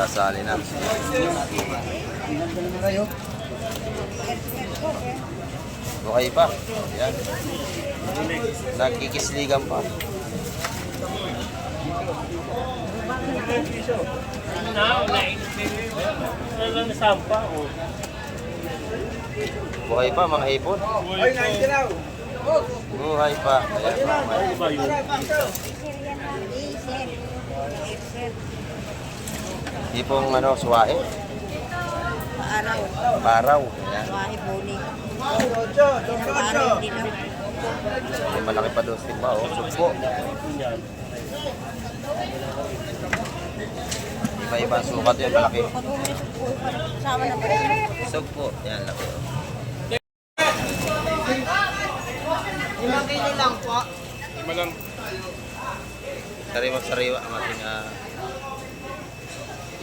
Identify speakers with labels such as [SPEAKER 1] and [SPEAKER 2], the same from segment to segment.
[SPEAKER 1] sasali na. Okay pa. Yan. Nagkikisligan pa. Buhay pa mga hipon. Buhay pa. Hipong ano, suwae.
[SPEAKER 2] Paaraw.
[SPEAKER 1] Paraw. Ayan.
[SPEAKER 2] Suwahe puni. Pinaparaw din ako.
[SPEAKER 1] May malaki pa doon pa. Oh. Sugpo. Iba-iba ang sukat yun. Malaki.
[SPEAKER 2] Pag umisok po, sama na ba?
[SPEAKER 1] Sugpo. Yan, laki. Oh.
[SPEAKER 2] 5 kilo lang po.
[SPEAKER 1] Sariwa-sariwa ang ating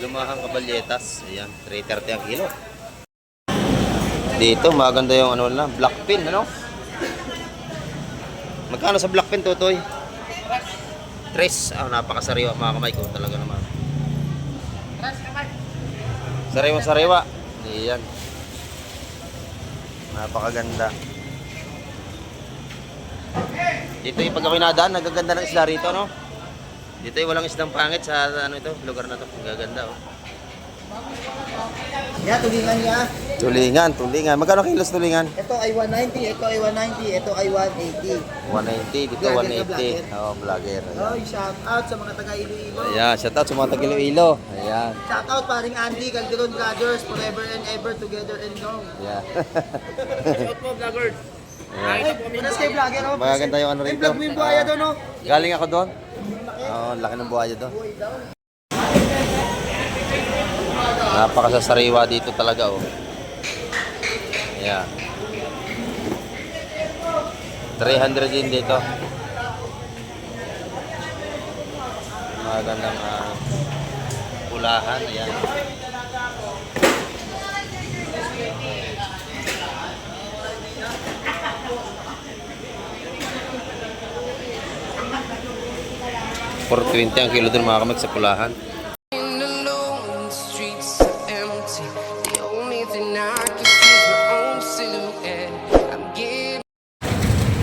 [SPEAKER 1] lumahang kabalyetas. Ayan, 330 ang kilo. Dito, maganda yung ano na, black pin, ano? Magkano sa black pin, Tutoy? 3. Napakasariwa mga kamay ko. Talaga naman. Sariwa-sariwa. Ayan. Napakaganda. Dito yung pag ako'y nadaan, nagaganda ng isla rito, no? Dito yung walang islang pangit sa ano ito, lugar na to. Nagaganda, oh.
[SPEAKER 2] Yeah, tulingan niya.
[SPEAKER 1] Tulingan. Magkano kilos tulingan?
[SPEAKER 2] Ito ay 190, ito ay 190, ito ay 180.
[SPEAKER 1] 190, dito
[SPEAKER 2] Vlogger ka,
[SPEAKER 1] 180. Oo, vlogger.
[SPEAKER 2] Oh, shout out sa mga taga Iloilo.
[SPEAKER 1] Ayan, shout out sa mga Taga-Iloilo. Ayan.
[SPEAKER 2] Shout out paring Andy, Calderon Brothers, forever and ever, together and long.
[SPEAKER 1] Yeah.
[SPEAKER 2] Shout mo, vloggers.
[SPEAKER 1] Ayan.
[SPEAKER 2] Ay, punas kay vlogger, oh.
[SPEAKER 1] Magaganda yung ano
[SPEAKER 2] Ay,
[SPEAKER 1] rito.
[SPEAKER 2] vlog mo yung buhaya doon, oh.
[SPEAKER 1] Galing ako doon. Oo, laki ng buhaya doon. Napakasasariwa dito talaga, oh. Ayan. 300 din dito. Magandang pulahan. Ayan. For 20 ang kilo dun mga kamag sa pulahan.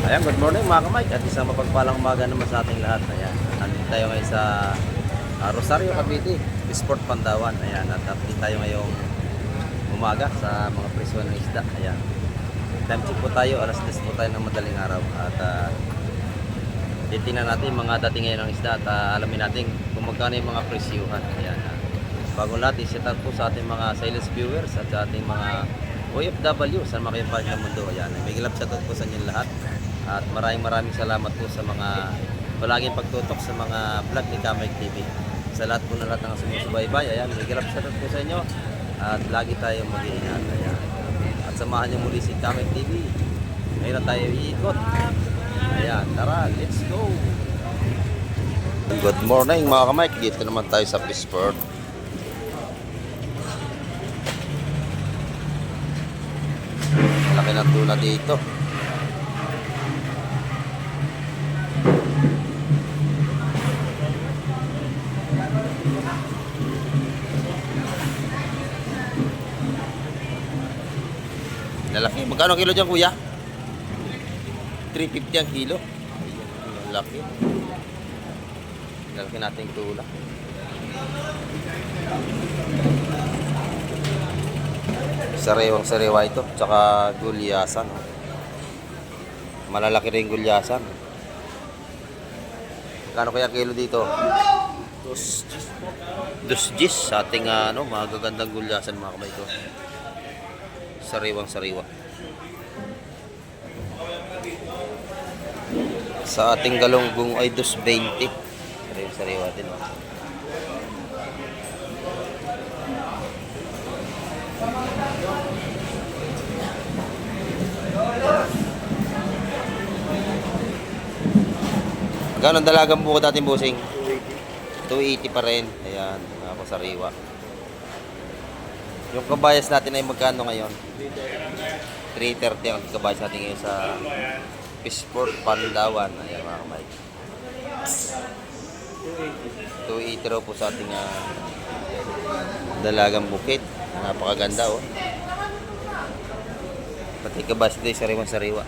[SPEAKER 1] Ayan, good morning mga kamay. At isang mapagpalang umaga naman sa ating lahat. Ayan, nandito tayo ngayon sa Rosario, Cavite, Sport Pandawan. Ayan, at update tayo ngayong umaga sa mga presyo ng isda. Ayan, time check po tayo, alas 10 po tayo ng madaling araw. At titingnan natin yung mga dating ngayon ng isda at alamin natin kung magkano yung mga presyuhan. Ayan, bago lahat, i-set out po sa ating mga silent viewers at sa ating mga OFW sa mga kayong ng mundo. Ayan, may gilap shout out po sa inyo lahat. At maraming salamat po sa mga palaging pagtutok sa mga vlog ni Kamek TV. Sa lahat po na lahat ng sumusubaybay. Ayan, may gilap shout out po sa inyo. At lagi tayong mag-iingat. Ayan. At samahan niyo muli si Kamek TV. Ngayon na tayo iikot. Ayan, tara, let's go! Good morning mga kamay. Dito naman tayo sa Pisport. Laki ng tuna dito. Lalaki. Magkano kilo dyan, kuya? 350 ang kilo. Ayun, laki. Lalaki nating tula. Sariwang-sariwa ito. Tsaka gulyasan. Malalaki rin gulyasan. Magkano kaya kilo dito? 2 gis sa ating magagandang gulyasan mga kamay ko. Sariwang-sariwa. Sa ating galunggong ay 2.20. Sariwang-sariwa din. Gano'ng dalagang buko dating busing? 280 pa rin. Ayan, ako sariwa. Yung kabayas natin ay magkano ngayon? 330 ang kabayas natin ngayon sa Sport Pandawan. Ayan mga kamay. 280 raw po sa ating Dalagang bukid. Napakaganda oh. Pati kabas dito sariwa-sariwa.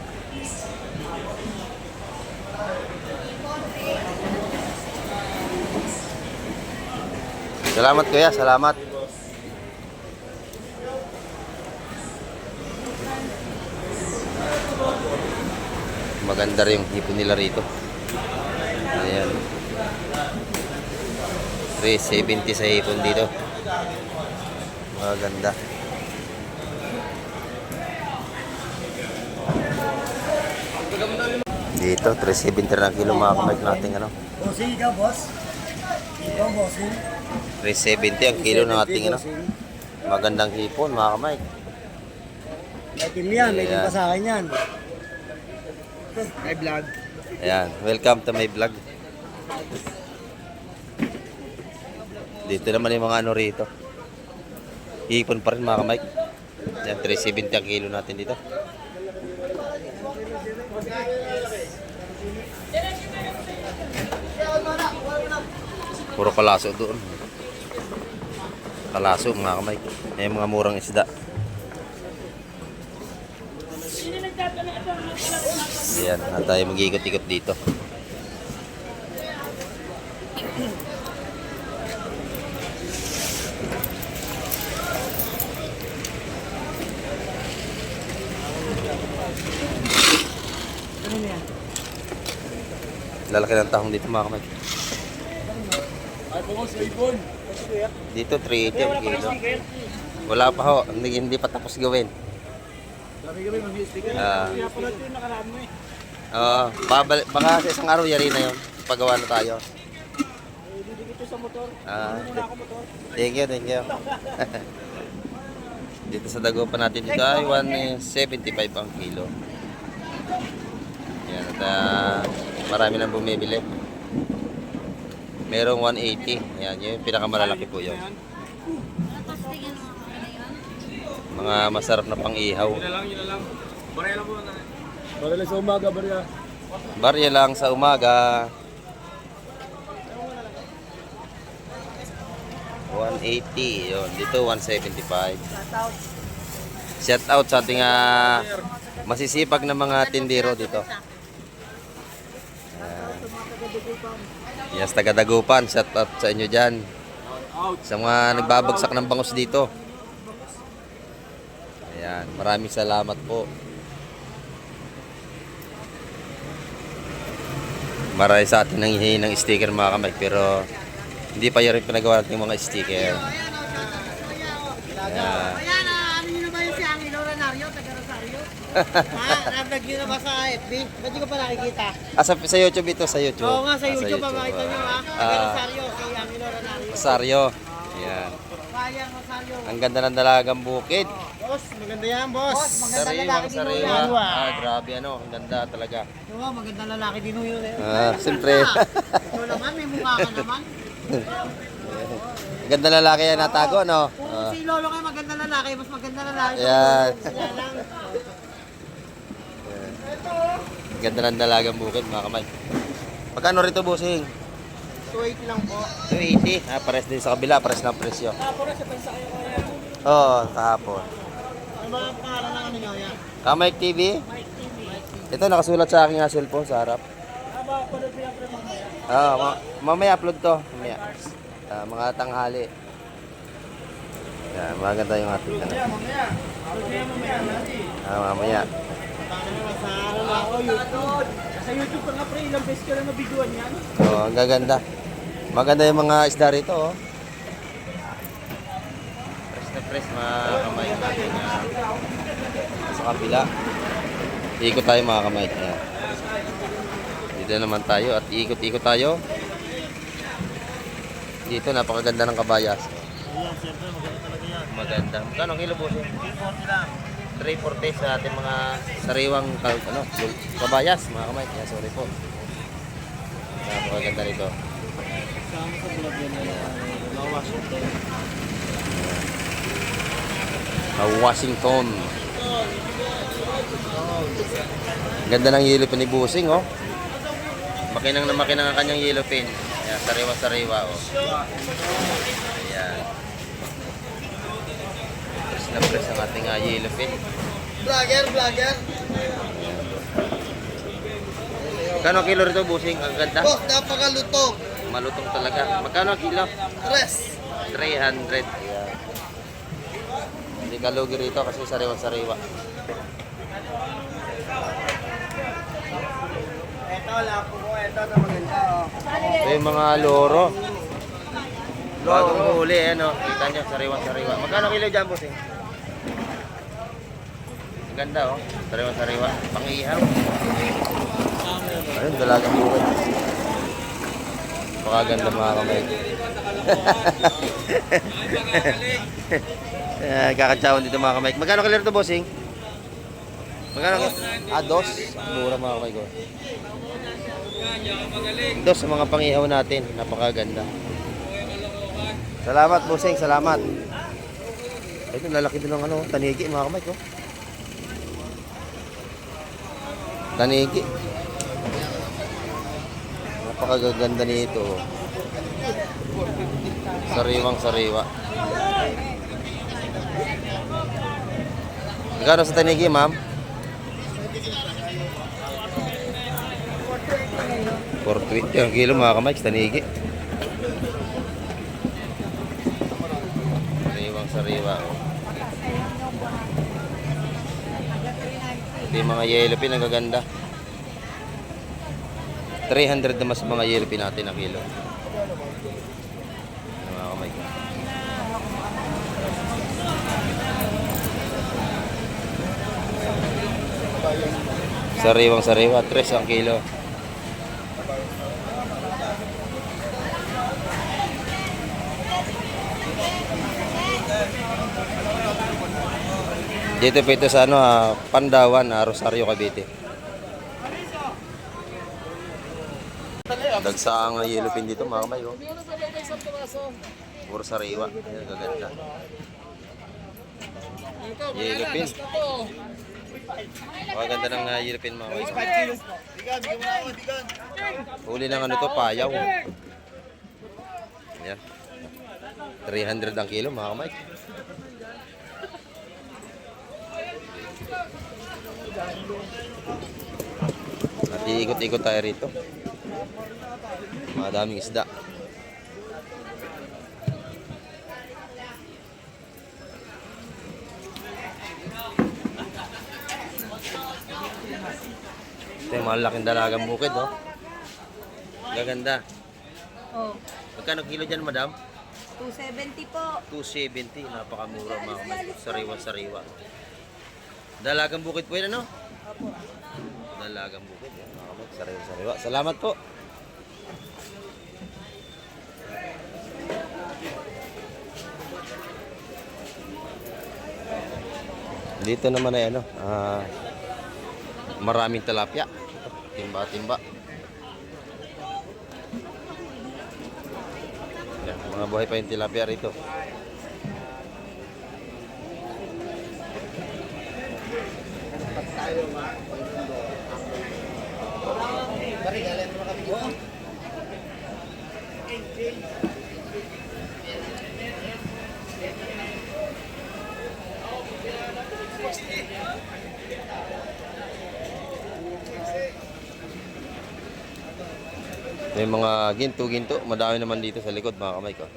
[SPEAKER 1] Salamat kuya, salamat. Maganda rin yung hipon nila rito. Ayan. 370 sa hipon dito. Maganda. Dito, 370 na kilo mga kamay natin ano.
[SPEAKER 2] Bossing ka, boss. Ikaw, bossing.
[SPEAKER 1] 370 ang kilo ng ating ano. Magandang hipon mga kamay.
[SPEAKER 2] May team yan, may team
[SPEAKER 1] Ayan.
[SPEAKER 2] pa sa akin yan. May vlog.
[SPEAKER 1] Ayan, welcome to my vlog. Dito naman yung mga ano rito. Hipon pa rin mga kamay. Ayan, 370 ang kilo natin dito. Puro kalaso doon. Kalaso mga kamay. May mga murang isda. Ayan, na tayo mag-ikot-ikot dito. Lalaki ng tahong dito mga kamay.
[SPEAKER 2] Ay, pungos, ibon.
[SPEAKER 1] Dito 380 ang kilo. Wala pa ho, hindi pa tapos gawin.
[SPEAKER 2] Sabi kami, mag-sticker.
[SPEAKER 1] Kaya
[SPEAKER 2] pala ito yung nakaraan mo eh.
[SPEAKER 1] Oo, baka sa isang araw yari na yun. Pagawa na tayo.
[SPEAKER 2] Dito ito sa motor.
[SPEAKER 1] Ah,
[SPEAKER 2] Muna ako motor.
[SPEAKER 1] thank you, thank you. Dito sa Dagupan natin dito ay 175 ang kilo. Yan, at marami nang bumibili. Merong 180. Yan, yung pinakamalalaki po yun. Mga masarap na pang-ihaw.
[SPEAKER 2] Yun na lang. Barya lang po. Barya lang sa umaga, barya.
[SPEAKER 1] Barya lang sa umaga. 180. Yun, dito 175. Shout out sa ating masisipag na mga tindero dito. Yes, taga Dagupan. Shout out sa inyo dyan. Sa mga nagbabagsak ng bangus dito. Ayan, maraming salamat po. Marami sa atin nang hihingi ng sticker mga kamay, pero hindi pa yun rin pinagawa natin yung mga sticker. Ayan.
[SPEAKER 2] Ayan, ano nyo na ba yung si Angelo Renario, taga Rosario? Ha? Nag-vlog nyo na ba sa FB? Ba't nyo ko pa nakikita?
[SPEAKER 1] Sa YouTube ito, sa YouTube.
[SPEAKER 2] Oo nga, sa
[SPEAKER 1] Ah,
[SPEAKER 2] YouTube, makita nyo ha. Taga Rosario, si Angelo Renario.
[SPEAKER 1] Rosario. Ayan.
[SPEAKER 2] Bayang Rosario.
[SPEAKER 1] Ang ganda ng dalagang bukid.
[SPEAKER 2] Boss, maganda yan, boss. Boss, maganda
[SPEAKER 1] Sariwang
[SPEAKER 2] lalaki din ho
[SPEAKER 1] sariwa.
[SPEAKER 2] yan.
[SPEAKER 1] Grabe ano, ang ganda talaga.
[SPEAKER 2] Oo, maganda lalaki din ho yun.
[SPEAKER 1] Siyempre.
[SPEAKER 2] Ito naman, may mukha ka naman.
[SPEAKER 1] Ang ganda lalaki yan natago, no?
[SPEAKER 2] Kung si Lolo kayo maganda lalaki, mas maganda lalaki.
[SPEAKER 1] Ayan.
[SPEAKER 2] Sila lang.
[SPEAKER 1] Ang ganda ng dalagang bukid, mga kamay. Magkano rito, bossing?
[SPEAKER 2] 280 lang po.
[SPEAKER 1] 280. Pares din sa kabila, pares ng presyo.
[SPEAKER 2] Tapos na sa bansa kayo kaya.
[SPEAKER 1] Oo, kahapon.
[SPEAKER 2] Ano ba ang pangalan ng ano nyo yan?
[SPEAKER 1] Kamay TV?
[SPEAKER 2] Mike TV.
[SPEAKER 1] Ito, nakasulat sa aking cellphone sa harap.
[SPEAKER 2] Aba, panood pinapre mamaya.
[SPEAKER 1] Mamaya upload to. Mamaya. Mga tanghali. Yan, maganda yung ating ano.
[SPEAKER 2] Mamaya.
[SPEAKER 1] Mamaya.
[SPEAKER 2] Sa ano na ako, YouTube. Sa YouTube ka nga pre, ilang beses ka lang nabiguan yan.
[SPEAKER 1] Ang gaganda. Maganda yung mga isda rito, oh. Fresh na fresh, mga kamay natin. Sa kabila. Ikot tayo mga kamay. Ayan. Dito naman tayo at ikot-ikot tayo. Dito napakaganda ng kabayas.
[SPEAKER 2] Ayan, siyempre maganda talaga yan.
[SPEAKER 1] Maganda. Magkano ang kilo po siya?
[SPEAKER 2] 340 lang.
[SPEAKER 1] 340 sa ating mga sariwang kabayas, mga kamay. Kaya sorry po. Napakaganda nito.
[SPEAKER 2] Kasama sa bulag yan na mga Washington.
[SPEAKER 1] Washington. Ganda ng yellow pin ni Busing, oh. Makinang na makinang ang kanyang yellow pin. Ayan, sariwa-sariwa, oh. Ayan. na press ang ating yellowfin.
[SPEAKER 2] Vlogger.
[SPEAKER 1] Magkano ang kilo rito, busing? Ang ganda.
[SPEAKER 2] Boss, napakalutong.
[SPEAKER 1] Malutong talaga. Magkano ang kilo?
[SPEAKER 2] Tres.
[SPEAKER 1] 300. Ayan. Hindi kalugi rito kasi sariwa-sariwa.
[SPEAKER 2] Ito, lapo ko. Ito na maganda.
[SPEAKER 1] Ito yung mga loro. Bagong huli, ano. Kita nyo, sariwa-sariwa. Magkano kilo dyan, busing? Ang ganda, oh. Sariwa-sariwa. Pang-ihaw. Ayun, dalagang buhay. Pakaganda mga kamay. Kakatsawan dito mga kamay. Magkano kilo ito, bossing? Magkano? Dos. Mura mga kamay ko. Dos sa mga pangihaw natin. Napakaganda. Salamat, bossing. Salamat. Ito, lalaki din ng ano, tanigi mga kamay ko. Tanigi. Napakaganda nito. Sariwang sariwa. Magkano sa tanigi, ma'am? 420 ang kilo mga kamay, tanigi. Sariwang sariwa. Ito yung mga yellowfin, ang gaganda. 300 naman sa mga yellowfin natin na kilo. Mga kamay ko. Sariwang sariwa, 3 ang kilo. Dito po ito sa ano, Pandawan, Rosario, Cavite. Dagsaang yellowfin dito mga kamay ko. Puro sariwa. Ayan, gaganda. Yellowfin. Ganda ng yellowfin mga kamay ko. Huli ng ano to, payaw. Ayan. 300 ang kilo mga kamay. At iikot-ikot tayo rito. Madaming isda. Ito yung malaking dalagang bukid, oh. Gaganda.
[SPEAKER 3] Oh,
[SPEAKER 1] Magkano kilo dyan, madam?
[SPEAKER 3] 270 po.
[SPEAKER 1] 270. Napakamura mga kamay. Sariwa-sariwa. Dalagang bukid po yun, ano?
[SPEAKER 3] Opo.
[SPEAKER 1] Dalagang bukid. Yan, mga kamay. Sariwa-sariwa. Salamat po. Dito naman ay ano, maraming tilapia. Timba-timba. Yan, mga buhay pa yung tilapia rito. May mga ginto-ginto. Madami naman dito sa likod mga kamay ko.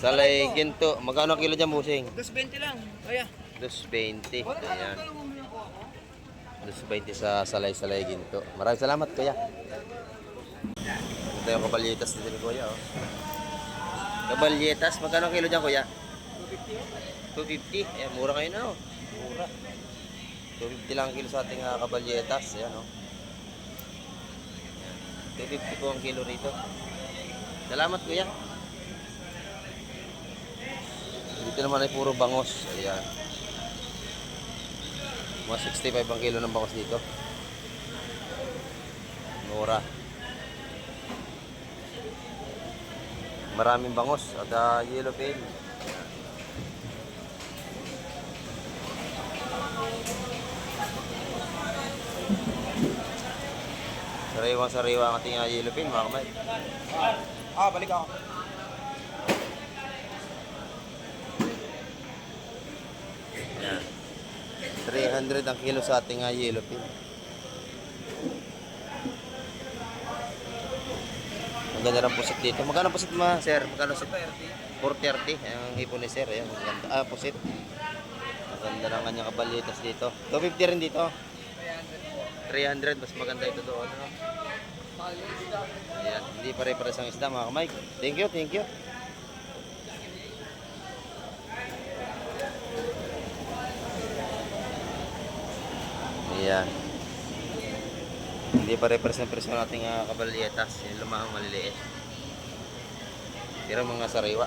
[SPEAKER 1] Salay ginto. Magkano ang kilo dyan, busing?
[SPEAKER 2] 220 lang. Kaya.
[SPEAKER 1] 220. Ayan. 220 sa salay-salay ginto. Maraming salamat, kuya. Ito yung kabalyetas dito ni kuya, oh. Kabalyetas. Magkano ang kilo dyan, kuya? 250. Ayan, mura ngayon na, oh. Mura. 250 lang ang kilo sa ating kabalyetas. Ayan, oh. Ayan. 250 po ang kilo rito. Salamat, kuya. Dito naman ay puro bangos. Ayan. Mga 65 ang kilo ng bangos dito. Mura. Maraming bangos at yellowfin. Sariwang-sariwa ang ating yellowfin, mga kamay.
[SPEAKER 2] Balik ako.
[SPEAKER 1] 900 ang kilo sa ating yellow pin. Ang ganda ng pusit dito. Magkano pusit ma, sir? Magkano pusit? 430. Ang hipon ni sir. Ayan. Pusit. Ang ganda ng kanyang kabalitas dito. 250 rin dito. 300. Mas maganda ito doon. Ano? Ayan. Hindi pare-pares ang isda mga kamay. Thank you, thank you. Ayan. Hindi pare-pares ang presyo ng ating kabalyetas. Yung lumahang maliliit. Pero mga sariwa.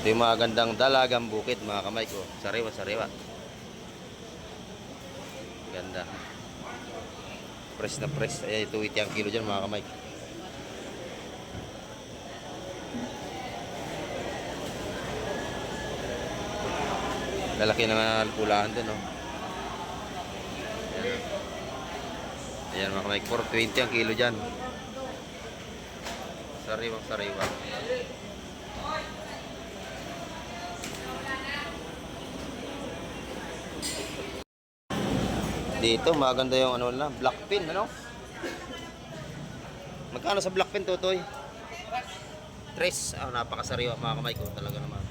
[SPEAKER 1] Ito yung mga gandang dalagang bukid mga kamay ko. Sariwa. Ganda. Press na press. Ayan, ito 280 ang kilo dyan mga kamay. Lalaki na pulaan dun, no? Ayan mga kamay. 420 ang kilo dyan. Sariwa. Dito, maganda yung ano na, black pin, ano? Magkano sa black pin, Totoy? 3. Napakasariwa mga kamay ko, talaga naman.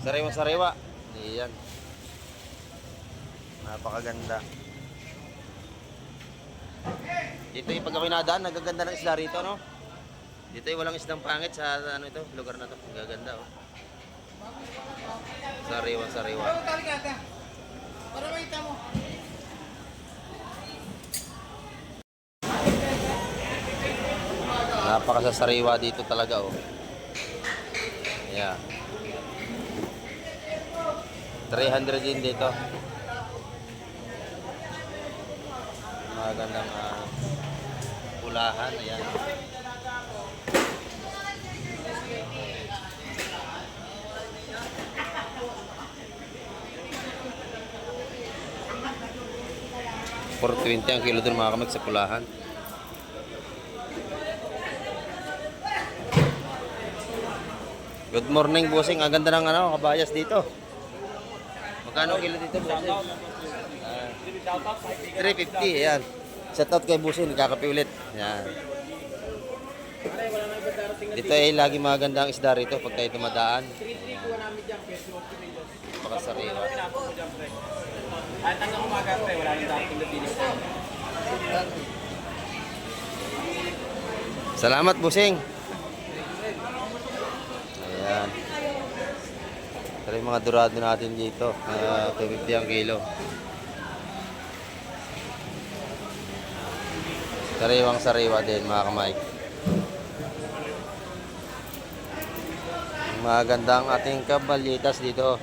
[SPEAKER 1] Sariwa. Iyan. Napakaganda. Dito yung pag ako'y nadaan, nagaganda ng isda rito, no? Dito yung walang isdang pangit sa ano ito, lugar na to. Nagaganda, oh. Sariwa.
[SPEAKER 2] Para makita mo.
[SPEAKER 1] Napakasariwa dito talaga, oh. Yeah. 300 din dito. Magandang pulahan. Ayan. $420 ang kilo dun mga kamag sa pulahan. Good morning, bossing. Ang ganda ng kabayas dito. Magkano kilo dito, bossing? 350, ayan. Shout out kay bossing, nagkakape ulit. Ayan. Dito ay lagi maganda ang isda rito pag tayo dumadaan. Pakasariwa.
[SPEAKER 4] Hanggang umaga pre, wala nang dapat Pilipinas.
[SPEAKER 1] Salamat, bossing. Ayan. Ito yung mga dorado natin dito. 250 ang kilo. Sariwang-sariwa din mga kamay. Maganda ang ating kabalyetas dito.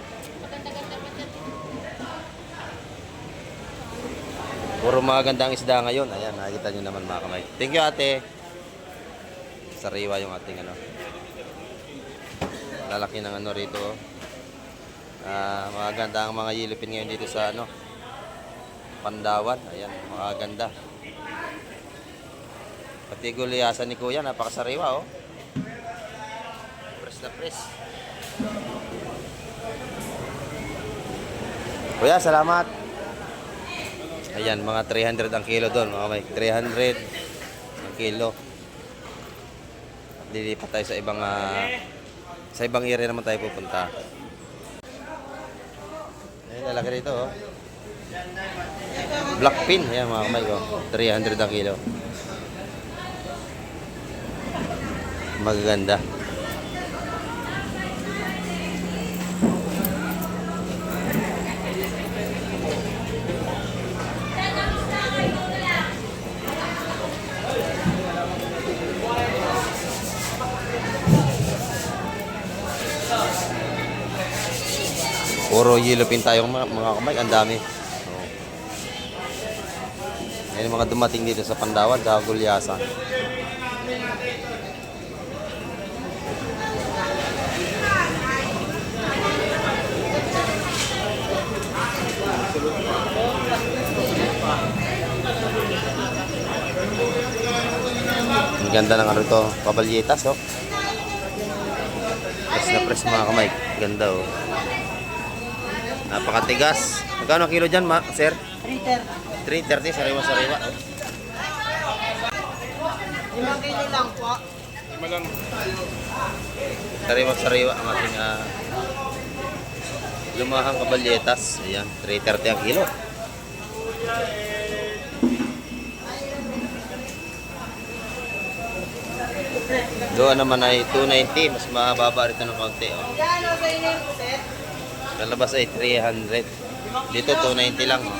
[SPEAKER 1] Puro magandang isda ngayon. Ayan, nakikita nyo naman mga kamay. Thank you, ate. Sariwa yung ating lalaki ng rito. Maganda ang mga yilipin ngayon dito sa Pandawan. Ayan, maganda. Pati guliyasan ni kuya, napakasariwa, oh. Press na press. Kuya, salamat. Ayan, mga 300 ang kilo doon, mga may 300 ang kilo. Lilipat tayo sa ibang area naman tayo pupunta. Ayan, lalaki rito, oh. Black pin, ayan mga kamay ko, 300 ang kilo. Magaganda. Puro yilupin tayong mga kamay, ang dami. Yan yung mga dumating dito sa Pandawan, sa Gulyasan. Ang ganda ng ito, kabalyetas, oh. na press mga kamay. Ganda oh. Napakatigas. Magkano ang kilo dyan, sir?
[SPEAKER 2] 330.
[SPEAKER 1] 330, sariwa-sariwa.
[SPEAKER 2] 5 kilo lang po.
[SPEAKER 1] Sariwa-sariwa ang ating lumahang kabalyetas. Ayan, 330 ang kilo. Doon naman ay 290, mas mababa rito ng kaunti. Oh.
[SPEAKER 2] Yan o sa inyo yung set.
[SPEAKER 1] Kalabas ay 300. Dito 290 lang. Oh.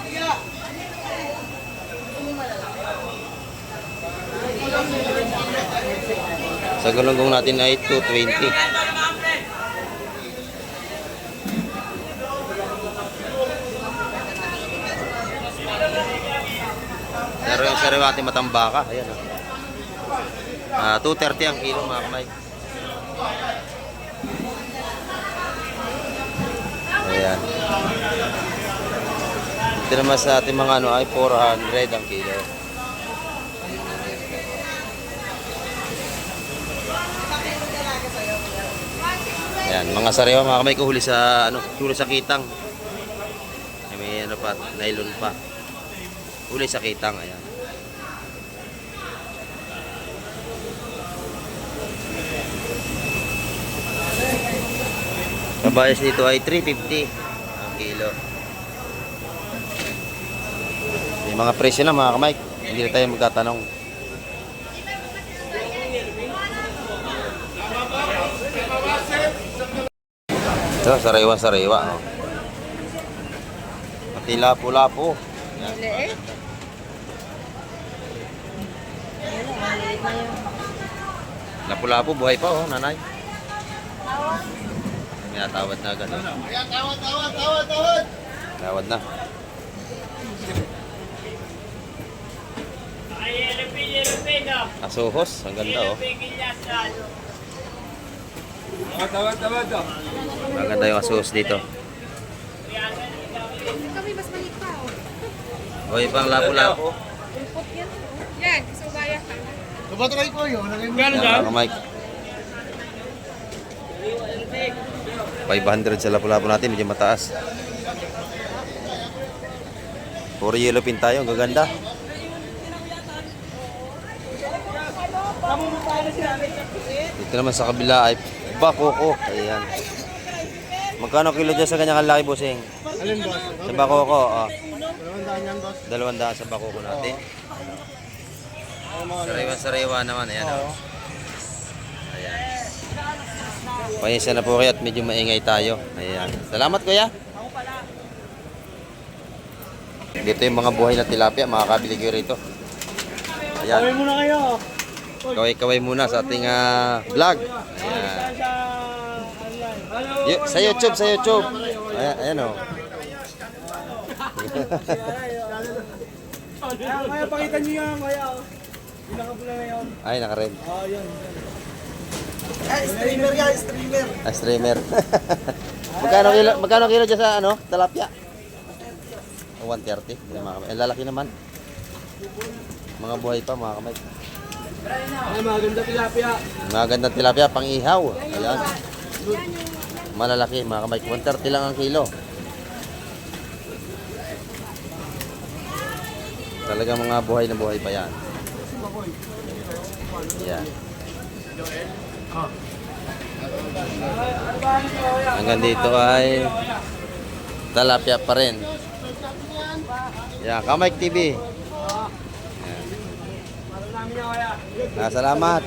[SPEAKER 1] Sa galunggong natin ay 220. Pero yung sariwati matambaka, ayan oh. 230 ang kilo mga kamay. Ayan. Ito naman sa ating mga ano ay 400 ang kilo. Ayan, mga sariwa mga kamay ko huli sa ano, huli sa kitang. May ano pa, nylon pa. Huli sa kitang, ayan. Kabayas dito ay 350 ang kilo. May mga presyo na mga kamay. Hindi na tayo magtatanong. Ito, sariwa-sariwa. Oh. Pati lapo-lapo. Yan. Lapo-lapo, buhay pa oh, nanay. May natawad na agad. Tawad! Tawad na. Asuhos, ang ganda oh.
[SPEAKER 4] Tawad.
[SPEAKER 1] Maganda yung asuhos dito.
[SPEAKER 3] Kami mas maliit pa, oh.
[SPEAKER 1] O, ibang lapo-lapo.
[SPEAKER 3] Ulpot yan, oh. Yan, isugaya ka.
[SPEAKER 2] Kapatry ko yun. Lagay mo.
[SPEAKER 1] Yan, mga Mike. 500 sa lapu-lapu natin, medyo mataas. Puro yellow pin tayo, ang gaganda. Dito naman sa kabila ay bakoko. Ayan. Magkano kilo dyan sa ganyang kalaki, bossing?
[SPEAKER 2] Alin boss?
[SPEAKER 1] Sa bakoko,
[SPEAKER 2] 200 yan boss.
[SPEAKER 1] 200 sa bakoko natin. Sariwa-sariwa naman, ayan o. Ayan. Pahinsa na po kayo at medyo maingay tayo. Ayan. Salamat kuya. Dito yung mga buhay na tilapia, makakabili kayo rito. Ayan.
[SPEAKER 2] Kaway muna kayo.
[SPEAKER 1] Kaway-kaway muna sa ating vlog. Ayan. Sa YouTube, sa YouTube. Ayan, ayan o.
[SPEAKER 2] Kaya pakita niyo yan kaya. Pinakapula na yun.
[SPEAKER 1] Ay, naka-red.
[SPEAKER 2] Yun. Streamer yan, streamer.
[SPEAKER 1] Streamer. magkano kilo dyan sa ano? Tilapia? 130. Yung mga kamay. Lalaki naman. Mga buhay pa mga kamay.
[SPEAKER 2] Ay, maganda tilapia.
[SPEAKER 1] Magandang tilapia pang ihaw. Ayan. Malalaki mga kamay. 130 lang ang kilo. Talaga mga buhay na buhay pa yan. Yan. Hanggang dito ay tilapia pa rin. Yan, Kamike TV. Yan. Salamat.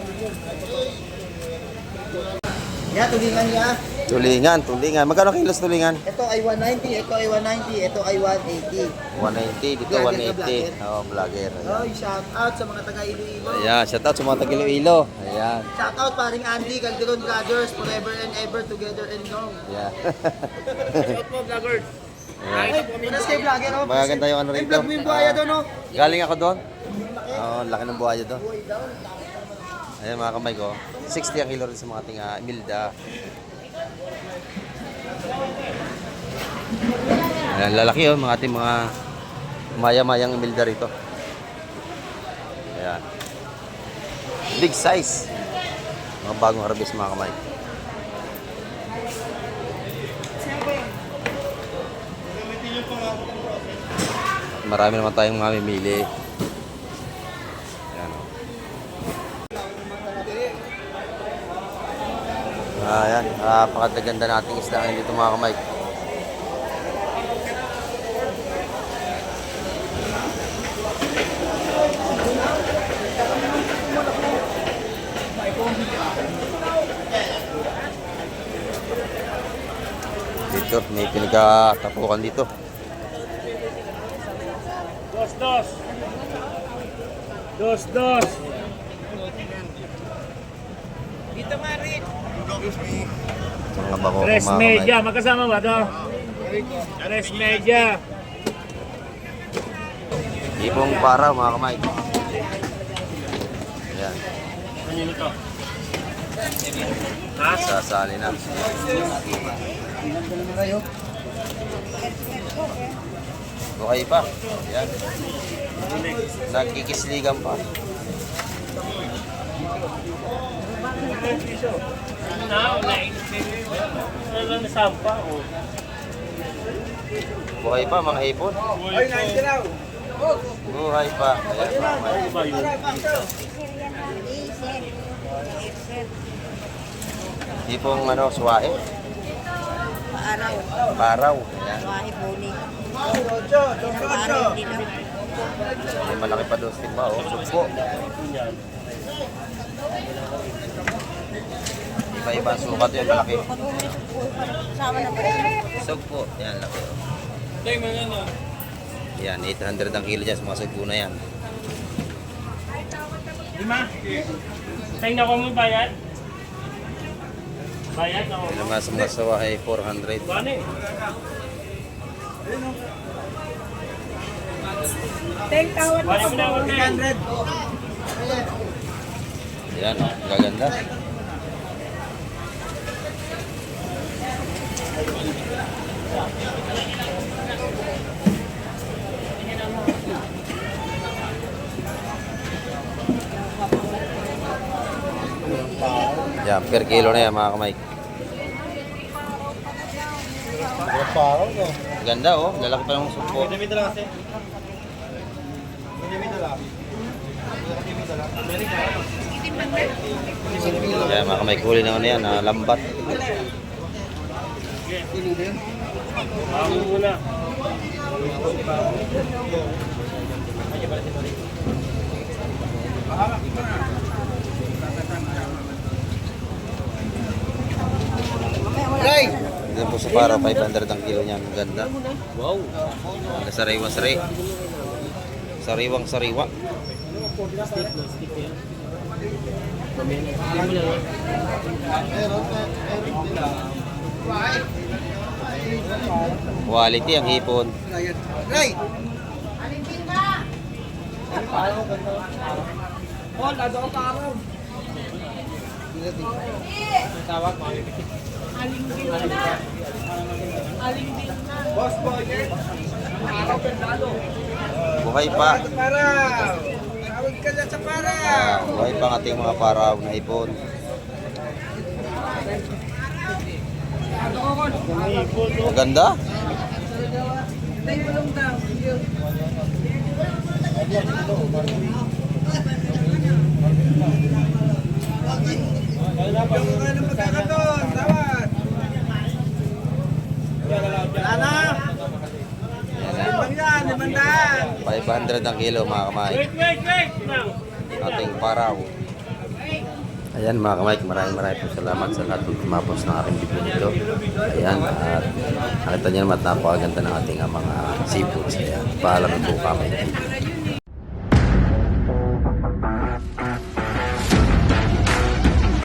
[SPEAKER 2] Yan, tulingan niya.
[SPEAKER 1] Tulingan. Magkano kilos tulingan?
[SPEAKER 2] Ito ay 190, ito ay 190, ito ay 180.
[SPEAKER 1] 180, dito
[SPEAKER 2] Vlogger ka,
[SPEAKER 1] 180. Oo, vlogger.
[SPEAKER 2] Oh, shout out sa mga taga Iloilo.
[SPEAKER 1] Ayan, shout out sa mga Tagiloilo. Ayan.
[SPEAKER 2] Shout out paring Andy, Calderon Brothers, forever and ever together and long.
[SPEAKER 1] Yeah.
[SPEAKER 2] Shout mo vlogger. Ay, punas kay vlogger oh.
[SPEAKER 1] Magaganda yung ano rito.
[SPEAKER 2] I-vlog mo yung buhaya doon oh.
[SPEAKER 1] Galing ako doon. Oo, laki ng buhaya doon. Ayan mga kamay ko. 60 ang kilo rin sa mga ating Emilda. Ayan, lalaki oh, mga ating mga maya-mayang Emilda rito. Ayan. Big size. Mga bagong harvest mga kamay. marami naman tayong mamimili. Ayan. Ayan, napakaganda nating isda ngayon dito mga kamay. Dito, may pinagkatapukan dito.
[SPEAKER 5] Dos.
[SPEAKER 2] Dito nga rin.
[SPEAKER 1] Mga bako
[SPEAKER 5] Tres
[SPEAKER 1] mga
[SPEAKER 5] media.
[SPEAKER 1] kamay.
[SPEAKER 5] Magkasama ba to? Tres media.
[SPEAKER 1] Ibong paraw mga kamay. Ayan,
[SPEAKER 5] Kanino to? Ha?
[SPEAKER 1] sasali na. Okay pa. Ayan. Nagkikisligan pa.
[SPEAKER 5] Ano na sampa?
[SPEAKER 1] Buhay pa mga hipon.
[SPEAKER 2] Ay, nandiyan daw.
[SPEAKER 1] Buhay pa. Ayan mga kamay.
[SPEAKER 5] Ano ba yun?
[SPEAKER 1] Hipong ano, suwae.
[SPEAKER 3] Paaraw.
[SPEAKER 1] Paraw. Ayan.
[SPEAKER 3] Wahi puni.
[SPEAKER 2] Ocho.
[SPEAKER 1] May malaki pa doon pa. Oh, sugpo. Iba-iba ang sukat yun. Malaki.
[SPEAKER 3] Pag umisip po, sama na ba rin?
[SPEAKER 1] Sugpo. Ayan, laki. Oh.
[SPEAKER 5] Tay, ano?
[SPEAKER 1] Yan, 800 ang kilo dyan sa mga sugpo na yan.
[SPEAKER 5] Lima? Tay, na kong bayad? Bayad ako.
[SPEAKER 1] Yung naman sa mga sawa ay 400.
[SPEAKER 5] Ano eh? Wala mo na ako na.
[SPEAKER 1] Yan, oh, gaganda. Yan, per kilo na yan mga kamay. Ganda oh, lalaki pa ng sugpo. Yan mga kamay, kuli na ano yan, lambat.
[SPEAKER 5] Ako muna.
[SPEAKER 2] Ray!
[SPEAKER 1] Dito po sa para 500 ang kilo niyan, ang ganda. Wow. Sariwang sari. Sariwang sariwa. Quality ang hipon.
[SPEAKER 2] Ray! Boss Boyer!
[SPEAKER 1] Buhay pa.
[SPEAKER 2] Paraw! Tawag ka dyan sa paraw!
[SPEAKER 1] Buhay pa ang ating mga paraw na hipon. Maganda.
[SPEAKER 2] Wala na! Limang yan, 500!
[SPEAKER 1] 500 ang kilo mga kamay.
[SPEAKER 5] Wait!
[SPEAKER 1] Ating paraw. Ayan mga kamay, maraming po salamat sa lahat ng tumapos ng aking video nito. Ayan, at nakita niyo naman at napakaganda ng ating mga seafoods. Ayan, paalam po kami.